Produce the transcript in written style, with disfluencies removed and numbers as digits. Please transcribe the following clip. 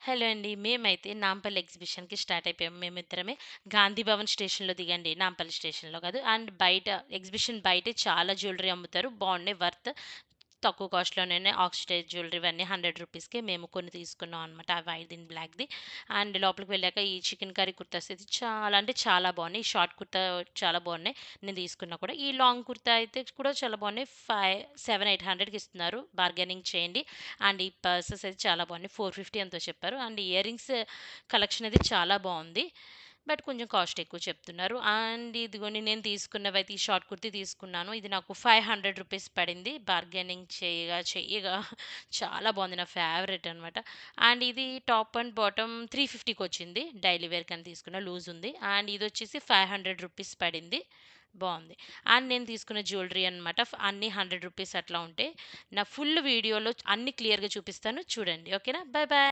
Hello అండి. మేమైతే Nampally ఎగ్జిబిషన్‌కి start అయిపోయాం. మేమిద్దరమే గాంధీ భవన్ స్టేషన్‌లో దిగండి. నాంపల్లి స్టేషన్‌లో కాదు. అండ్ బయట ఎగ్జిబిషన్ బయటే చాలా జ్యువెలరీ అమ్ముతారు. బాగున్నాయి వర్త్. తక్కువ కాస్ట్‌లోనే ఆక్సిడైజ్ జ్యువెలరీ ఇవన్నీ రూ. 100కే మేము కొన్ని తీసుకున్నాం అనమాట. ఆ వైట్ ఇన్ బ్లాక్‌ది. అండ్ లోపలికి వెళ్ళాక ఈ చికెన్ కర్రీ కుర్తాస్ అయితే చాలా అంటే చాలా బాగున్నాయి. ఈ షార్ట్ కుర్తా చాలా బాగున్నాయి. నేను తీసుకున్నా కూడా. ఈ లాంగ్ కుర్తా అయితే కూడా చాలా బాగున్నాయి. 700, 800కి ఇస్తున్నారు. బార్గెనింగ్ చేయండి. అండ్ ఈ పర్సెస్ అయితే చాలా బాగున్నాయి. 450 ఎంతో చెప్పారు. అండ్ ఇయర్ రింగ్స్ కలెక్షన్ అయితే చాలా బాగుంది. బట్ కొంచెం కాస్ట్ ఎక్కువ చెప్తున్నారు. అండ్ ఇదిగోండి నేను తీసుకున్నవైతే ఈ షార్ట్ కుర్తీ తీసుకున్నాను. ఇది నాకు రూ. 500 పడింది. బార్గెనింగ్ చేయగా చేయగా చాలా బాగుంది. నా ఫేవరెట్ అనమాట. అండ్ ఇది టాప్ అండ్ బాటమ్ 350కి వచ్చింది. డైలీ వేర్ కని తీసుకున్న లూజ్ ఉంది. అండ్ ఇది వచ్చేసి రూ. 500 పడింది. బాగుంది. అండ్ నేను తీసుకున్న జ్యువెలరీ అనమాట. అన్నీ రూ. 100 అట్లా ఉంటాయి. నా ఫుల్ వీడియోలో అన్ని క్లియర్‌గా చూపిస్తాను చూడండి. ఓకేనా? Bye bye.